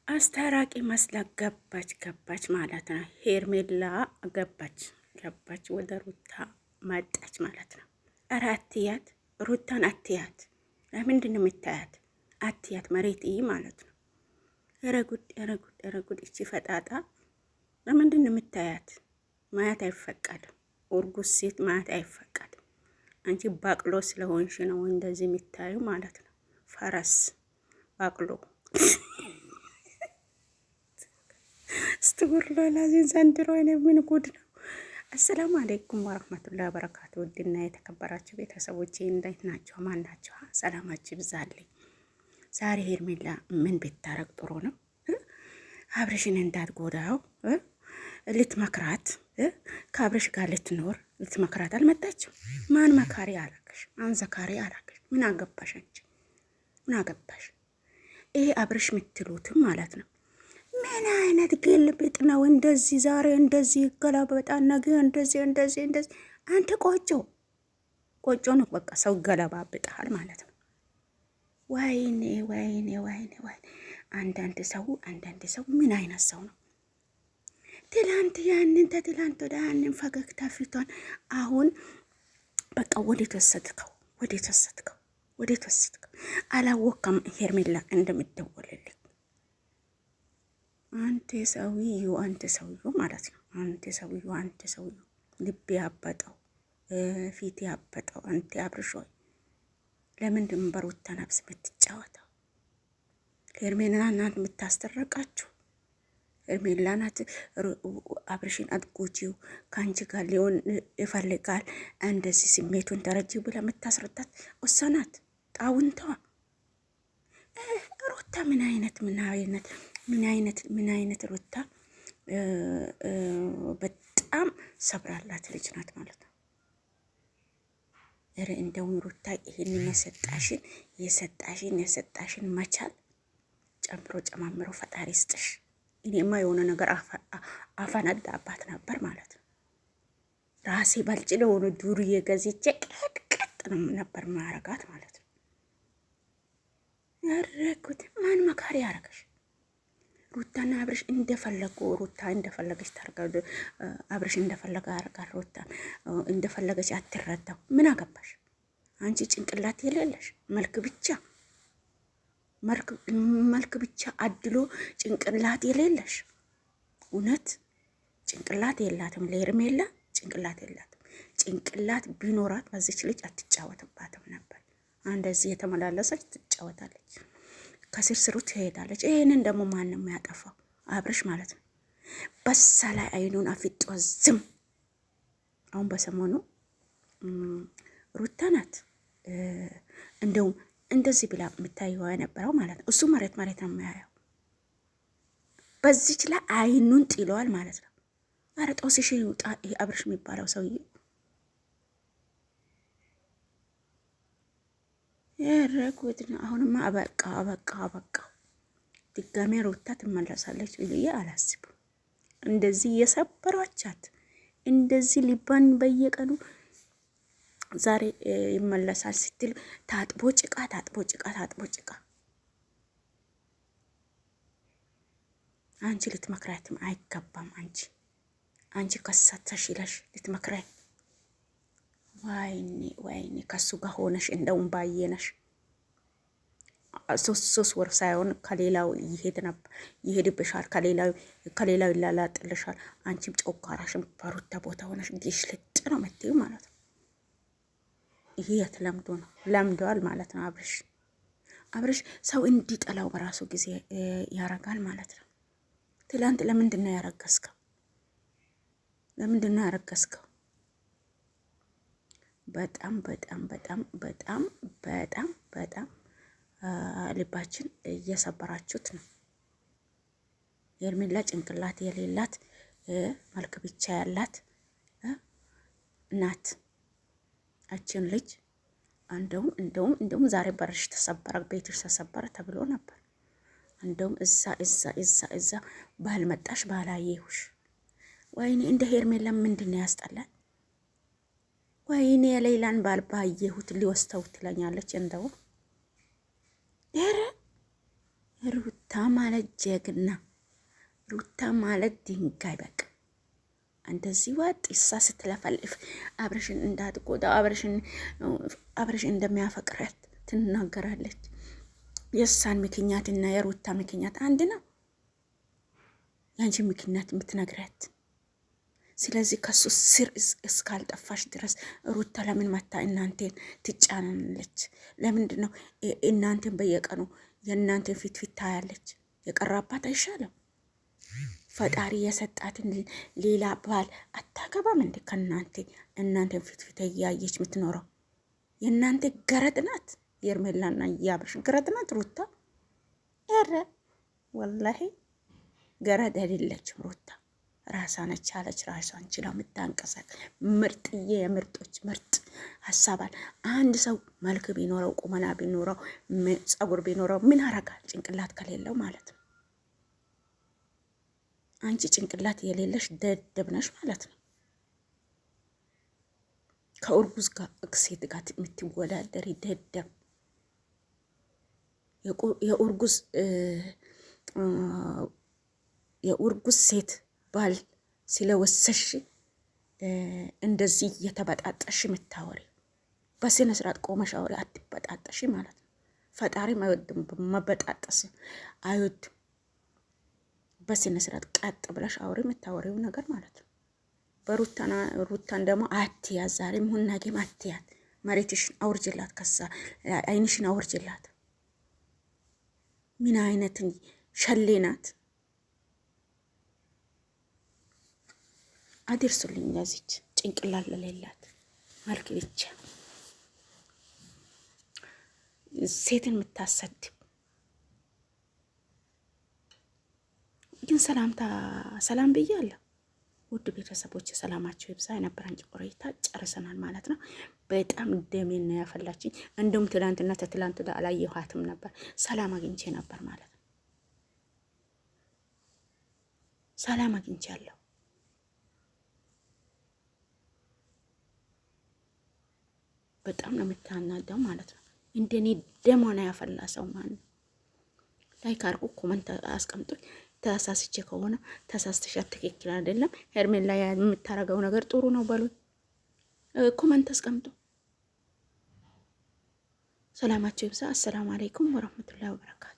አስታራቂ መስላ ገባች ማለት ነው። ሄርሜላ ገባች ወደ ሩታ መጣች ማለት ነው። ኧረ አትያት ሩታን አትያት። ለምንድን ነው የምታያት? አትያት መሬት ማለት ነው። ኧረ ጉድ እቺ ፈጣጣ ለምንድን ነው የምታያት? ማየት አይፈቀድም። እርጉዝ ሴት ማየት አይፈቀድም። አንቺ ባቅሎ ስለሆንሽ ነው እንደዚህ የሚታዩ ማለት ነው። ፈረስ ባቅሎ ስትጉርሎ ላዚን ዘንድሮ እኔ ምን ጉድ ነው። አሰላሙ አለይኩም ወራህመቱላሂ ወበረካቱ። ውድና የተከበራችሁ ቤተሰቦቼ እንዴት ናቸው? ማን ናቸው? ሰላማችሁ ይብዛልኝ። ዛሬ ሄርሜላ ምን ብታረግ ጥሩ ነው? አብርሽን እንዳትጎዳው ልትመክራት፣ ከአብርሽ ጋር ልትኖር ልትመክራት አልመጣችም። ማን መካሪ አላከሽ? ማን ዘካሪ አላከሽ? ምን አገባሽ አንቺ? ምን አገባሽ? ይሄ አብርሽ የምትሉትም ማለት ነው። ምን አይነት ግልብጥ ነው? እንደዚህ ዛሬ እንደዚህ ይገላበጣል፣ ነገ እንደዚህ። አንተ ቆጮ ነው በቃ። ሰው ገለባብጣል ማለት ነው። ወይኔ አንዳንድ ሰው ምን አይነት ሰው ነው? ትላንት ያንን ተትላንት ወደ ያንን ፈገግታ ፊቷን አሁን በቃ ወዴት ወሰድከው? አላወቅም ሄርሜላ እንደምትደወልልኝ አንተ ሰውዬው ማለት ነው። አንተ ሰውዬው ልብ ያበጠው ፊት ያበጠው አንተ አብርሽ ሆይ ለምንድን በሩታ ነፍስ የምትጫወተው? ሄርሜላ ናት የምታስተረቃችሁ። ሄርሜላ ናት አብርሽን አትጎጂው፣ ከአንቺ ጋር ሊሆን ይፈልጋል፣ እንደዚህ ስሜቱን ተረጂው ብላ የምታስረዳት እሷ ናት። ጣውንተዋ ሩታ ምን አይነት ሩታ በጣም ሰብራላት ልጅ ናት ማለት ነው። ኧረ እንደውም ሩታ ይሄን የሰጣሽን መቻል ጨማምሮ ፈጣሪ ስጥሽ። እኔማ የሆነ ነገር አፈነዳባት ነበር ማለት ነው። ራሴ ባልጭ ለሆነ ዱርዬ ገዝቼ ቀጥ ነው ነበር ማረጋት ማለት ነው። ያረኩት ማን መካሪ ያረገሽ? ሩታና አብርሽ እንደፈለጉ፣ ሩታ እንደፈለገች ታርጋ፣ አብርሽ እንደፈለገ ያርጋል። ሩታ እንደፈለገች አትረዳው። ምን አገባሽ አንቺ? ጭንቅላት የሌለሽ መልክ ብቻ አድሎ ጭንቅላት የሌለሽ። እውነት ጭንቅላት የላትም ለሄርሜላ፣ ጭንቅላት የላትም። ጭንቅላት ቢኖራት በዚች ልጅ አትጫወትባትም ነበር። እንደዚህ የተመላለሰች ትጫወታለች፣ ከስርስሩ ትሄዳለች። ይሄንን ደግሞ ማን ነው የሚያጠፋው? አብርሽ ማለት ነው። በሳ ላይ አይኑን አፍጦ ዝም። አሁን በሰሞኑ ሩታ ናት እንደውም እንደዚህ ብላ የምታየው የነበረው ማለት ነው። እሱ መሬት ነው የሚያየው። በዚች ላይ አይኑን ጥለዋል ማለት ነው። አረ ጦስሽ ይውጣ ይሄ አብርሽ የሚባለው ሰውዬ። ያረጉት ነው። አሁንማ አበቃ። ድጋሜ ሩታ ትመለሳለች ብዬ አላስብም። እንደዚህ የሰበሯቻት እንደዚህ ሊባን በየቀኑ ዛሬ ይመለሳል ስትል ታጥቦ ጭቃ። አንቺ ልትመክራትም አይገባም። አንቺ ከሳተሽ ይለሽ ልትመክራይ። ወይኔ ከሱ ጋር ሆነሽ እንደውም ባየነሽ ሶስት ወር ሳይሆን ከሌላው ይሄድብሻል፣ ከሌላው ይላላጥልሻል። አንቺም ጨጓራሽን በሩታ ቦታ ሆነሽ ጌሽ ልጥ ነው መትዩ ማለት ነው። ይሄ የትለምዶ ነው፣ ለምደዋል ማለት ነው። አብርሽ ሰው እንዲጠላው በራሱ ጊዜ ያረጋል ማለት ነው። ትላንት ለምንድን ነው ያረገዝከው? በጣም ልባችን እየሰበራችሁት ነው። ሄርሜላ ጭንቅላት የሌላት መልክ ብቻ ያላት ናት። አችን ልጅ እንደውም ዛሬ በርሽ ተሰበረ፣ ቤትሽ ተሰበረ ተብሎ ነበር። እንደውም እዛ ባልመጣሽ ባላየሁሽ። ወይኔ እንደ ሄርሜላ ምንድን ነው ያስጠላል? ወይኔ የሌላን ባል ባየሁት ሊወስተው ትለኛለች። እንደው ሩታ ሩታ ማለት ጀግና፣ ሩታ ማለት ድንጋይ። በቃ እንደዚህ ወጥ እሳ ስትለፈልፍ አብርሽን እንዳትጎዳ አብርሽን እንደሚያፈቅራት ትናገራለች። የእሷን ምክንያትና የሩታ ምክንያት አንድ ነው። ያንቺ ምክንያት የምትነግራት። ስለዚህ ከሱ ስር እስካልጠፋሽ ድረስ ሩታ ለምን መታ እናንተን ትጫናለች? ለምንድን ነው እናንተን በየቀኑ የእናንተን ፊት ታያለች? የቀራባት አይሻለም? ፈጣሪ የሰጣትን ሌላ ባል አታገባም እንዴ? እናንተን ፊት እያየች የምትኖረው የእናንተ ገረድ ናት። የርሜላና የአብርሽ ገረድ ናት ሩታ። ኧረ ወላሂ ገረድ አይደለችም ሩታ። ራሳ ነች ያለች ራሷን ችላ የምታንቀሳቀስ ምርጥዬ፣ የምርጦች ምርጥ ሀሳባል። አንድ ሰው መልክ ቢኖረው ቁመና ቢኖረው ጸጉር ቢኖረው ምን አረጋል? ጭንቅላት ከሌለው ማለት ነው። አንቺ ጭንቅላት የሌለሽ ደደብ ነሽ ማለት ነው። ከኡርጉዝ ጋር ሴት ጋር የምትወዳደሪ ደደብ። የኡርጉዝ ሴት ባል ስለወሰሽ እንደዚህ እየተበጣጠሽ የምታወሪ፣ በስነ ስርዓት ቆመሽ አውሪ፣ አትበጣጠሽ ማለት ነው። ፈጣሪም አይወድም መበጣጠስ አይወድም። በስነ ስርዓት ቀጥ ብለሽ አውሪ የምታወሪው ነገር ማለት ነው። ሩታን ደግሞ አትያዝ፣ ዛሬም ሁን ነገም አትያት። መሬትሽን አውርጅላት፣ ከሳ አይንሽን አውርጅላት። ምን አይነትን ሸሌ ናት? አድርሱልኝ ለዚች ጭንቅላት ለሌላት መልክ ብቻ ሴትን የምታሰድብ ግን ሰላም ብያለሁ። ውድ ቤተሰቦች ሰላማቸው ይብዛ። የነበረን ቆይታ ጨርሰናል ማለት ነው። በጣም ደሜን ነው ያፈላችኝ። እንደውም ትላንትና ተትላንት አላየኋትም ነበር፣ ሰላም አግኝቼ ነበር ማለት ነው። ሰላም አግኝቻለሁ። በጣም ነው የምታናደው ማለት ነው። እንደኔ ደሞና ያፈላ ሰው ማን ነው? ላይክ አርጉ፣ ኮመንት አስቀምጡ። ተሳስቼ ከሆነ ተሳስተሻል፣ ትክክል አይደለም፣ ሄርሜላ የምታረገው ነገር ጥሩ ነው በሉ፣ ኮመንት አስቀምጡ። ሰላማችሁ ይብዛ። አሰላሙ አለይኩም ወራህመቱላሂ ወበረካቱ።